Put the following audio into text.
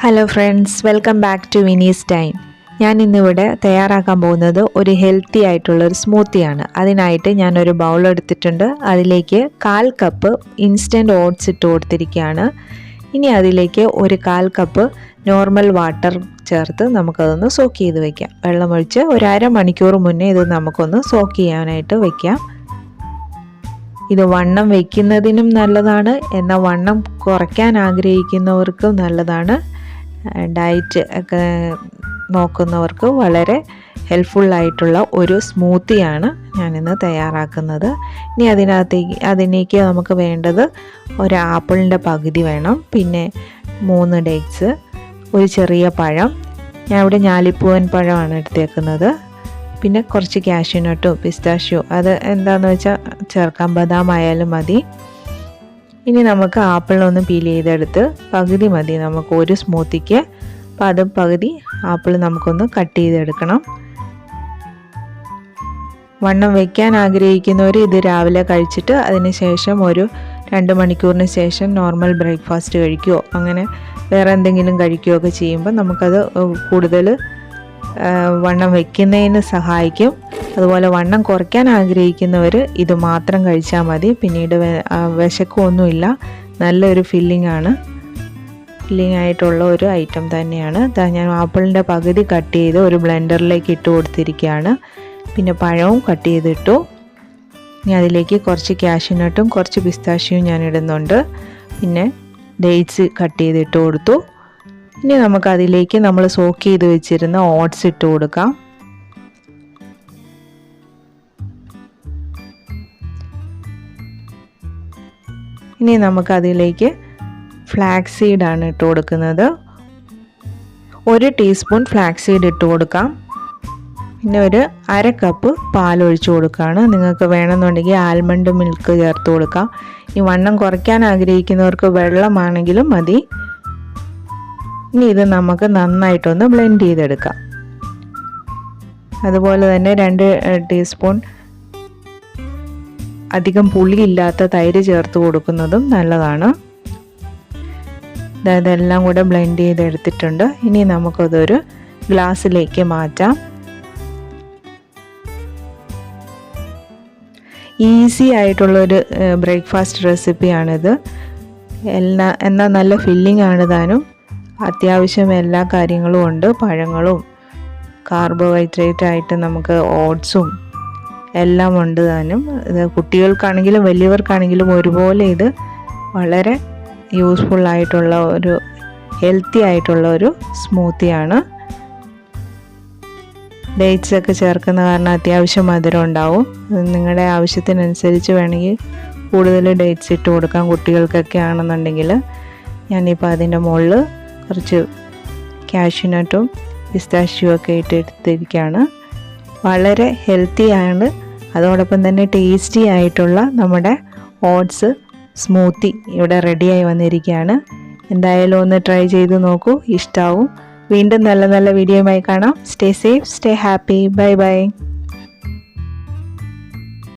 Hello friends, welcome back to വിനീസ്ഡൈൻ. ഞാൻ ഇന്നിവിടെ തയ്യാറാക്കാൻ പോകുന്നത് ഒരു ഹെൽത്തി ആയിട്ടുള്ളൊരു സ്മൂത്തിയാണ്. അതിനായിട്ട് ഞാനൊരു ബൗൾ എടുത്തിട്ടുണ്ട്. അതിലേക്ക് 1/4 കപ്പ് ഇൻസ്റ്റൻറ്റ് ഓട്സ് ഇട്ട് കൊടുത്തിരിക്കുകയാണ്. ഇനി അതിലേക്ക് ഒരു 1/4 കപ്പ് നോർമൽ വാട്ടർ ചേർത്ത് നമുക്കതൊന്ന് സോക്ക് ചെയ്ത് വയ്ക്കാം. വെള്ളമൊഴിച്ച് ഒരു അരമണിക്കൂർ മുന്നേ ഇത് നമുക്കൊന്ന് സോക്ക് ചെയ്യാനായിട്ട് വയ്ക്കാം. ഇത് വണ്ണം വയ്ക്കുന്നതിനും നല്ലതാണ്, എന്നാൽ വണ്ണം കുറയ്ക്കാൻ ആഗ്രഹിക്കുന്നവർക്കും നല്ലതാണ്. ഡയറ്റ് ഒക്കെ നോക്കുന്നവർക്ക് വളരെ ഹെൽപ്ഫുള്ളായിട്ടുള്ള ഒരു സ്മൂത്തിയാണ് ഞാനിന്ന് തയ്യാറാക്കുന്നത്. ഇനി അതിലേക്ക് നമുക്ക് വേണ്ടത് ഒരു ആപ്പിളിൻ്റെ പകുതി വേണം, പിന്നെ 3 ഡേറ്റ്സ്, ഒരു ചെറിയ പഴം, ഞാൻ ഇവിടെ ഞാലിപ്പൂവൻ പഴമാണ് എടുത്തേക്കുന്നത്, പിന്നെ കുറച്ച് കാഷ്യൂനട്ടോ പിസ്താഷ്യോ അത് എന്താണെന്ന് വെച്ചാൽ ചേർക്കാം, ബദാം ആയാലും മതി. ഇനി നമുക്ക് ആപ്പിളൊന്ന് പീൽ ചെയ്തെടുത്ത് പകുതി മതി നമുക്ക് ഒരു സ്മൂത്തിക്ക്. അപ്പോൾ അത് പകുതി ആപ്പിൾ നമുക്കൊന്ന് കട്ട് ചെയ്തെടുക്കണം. വണ്ണം വയ്ക്കാൻ ആഗ്രഹിക്കുന്നവർ ഇത് രാവിലെ കഴിച്ചിട്ട് അതിന് ശേഷം ഒരു 2 മണിക്കൂറിന് ശേഷം നോർമൽ ബ്രേക്ക്ഫാസ്റ്റ് കഴിക്കുകയോ അങ്ങനെ വേറെ എന്തെങ്കിലും കഴിക്കുകയോ ഒക്കെ ചെയ്യുമ്പോൾ നമുക്കത് കൂടുതൽ വണ്ണം വയ്ക്കുന്നതിന് സഹായിക്കും. അതുപോലെ വണ്ണം കുറയ്ക്കാൻ ആഗ്രഹിക്കുന്നവർ ഇത് മാത്രം കഴിച്ചാൽ മതി. പിന്നീട് വിശക്കൊന്നുമില്ല, നല്ലൊരു ഫില്ലിംഗ് ആയിട്ടുള്ള ഒരു ഐറ്റം തന്നെയാണ്. ഞാൻ ആപ്പിളിൻ്റെ പകുതി കട്ട് ചെയ്ത് ഒരു ബ്ലെൻഡറിലേക്ക് ഇട്ട് കൊടുത്തിരിക്കുകയാണ്. പിന്നെ പഴവും കട്ട് ചെയ്തിട്ടു. ഇനി അതിലേക്ക് കുറച്ച് കാഷ്യൂനട്ടും കുറച്ച് പിസ്താഷ്യം ഞാൻ ഇടുന്നുണ്ട്. പിന്നെ ഡേറ്റ്സ് കട്ട് ചെയ്തിട്ട് കൊടുത്തു. ഇനി നമുക്കതിലേക്ക് നമ്മൾ സോക്ക് ചെയ്ത് വെച്ചിരുന്ന ഓട്സ് ഇട്ട് കൊടുക്കാം. ഇനി നമുക്കതിലേക്ക് ഫ്ലാക്സ് സീഡാണ് ഇട്ട് കൊടുക്കുന്നത്. 1 ടീസ്പൂൺ ഫ്ലാക്സ് സീഡ് ഇട്ട് കൊടുക്കാം. പിന്നെ ഒരു 1/2 കപ്പ് പാലൊഴിച്ച് കൊടുക്കുകയാണ്. നിങ്ങൾക്ക് വേണമെന്നുണ്ടെങ്കിൽ ആൽമണ്ട് മിൽക്ക് ചേർത്ത് കൊടുക്കാം. ഈ വണ്ണം കുറയ്ക്കാൻ ആഗ്രഹിക്കുന്നവർക്ക് വെള്ളമാണെങ്കിലും മതി. ഇനി ഇത് നമുക്ക് നന്നായിട്ടൊന്ന് ബ്ലെൻഡ് ചെയ്തെടുക്കാം. അതുപോലെ തന്നെ 2 ടീസ്പൂൺ അധികം പുളിയില്ലാത്ത തൈര് ചേർത്ത് കൊടുക്കുന്നതും നല്ലതാണ്. ഇതെല്ലാം കൂടെ ബ്ലെൻഡ് ചെയ്തെടുത്തിട്ടുണ്ട്. ഇനി നമുക്കതൊരു ഗ്ലാസ്സിലേക്ക് മാറ്റാം. ഈസി ആയിട്ടുള്ളൊരു ബ്രേക്ക്ഫാസ്റ്റ് റെസിപ്പിയാണിത്. എന്നാൽ നല്ല ഫില്ലിംഗ് ആണ് താനും. അത്യാവശ്യം എല്ലാ കാര്യങ്ങളും ഉണ്ട്. പഴങ്ങളും കാർബോഹൈഡ്രേറ്റ് ആയിട്ട് നമുക്ക് ഓട്സും എല്ലാം ഉണ്ട് താനും. ഇത് കുട്ടികൾക്കാണെങ്കിലും വലിയവർക്കാണെങ്കിലും ഒരുപോലെ ഇത് വളരെ യൂസ്ഫുൾ ആയിട്ടുള്ള ഒരു ഹെൽത്തി ആയിട്ടുള്ള ഒരു സ്മൂത്തിയാണ്. ഡേറ്റ്സ് ഒക്കെ ചേർക്കുന്ന കാരണം അത്യാവശ്യം മധുരം ഉണ്ടാവും. നിങ്ങളുടെ ആവശ്യത്തിനനുസരിച്ച് വേണമെങ്കിൽ കൂടുതൽ ഡേറ്റ്സ് ഇട്ട് കൊടുക്കാം. കുട്ടികൾക്കൊക്കെ ആണെന്നുണ്ടെങ്കിൽ ഞാനിപ്പോൾ അതിൻ്റെ മുകളിൽ കുറച്ച് കാഷ്യൂനട്ടും പിസ്താഷ്യോ ഒക്കെ ഇട്ടെടുത്തിരിക്കുകയാണ്. വളരെ ഹെൽത്തിയാണ്, അതോടൊപ്പം തന്നെ ടേസ്റ്റി ആയിട്ടുള്ള നമ്മുടെ ഓട്സ് സ്മൂത്തി ഇവിടെ റെഡിയായി വന്നിരിക്കുകയാണ്. എന്തായാലും ഒന്ന് ട്രൈ ചെയ്ത് നോക്കൂ, ഇഷ്ടാവും. വീണ്ടും നല്ല നല്ല വീഡിയോയുമായി കാണാം. Stay safe, stay happy. Bye bye.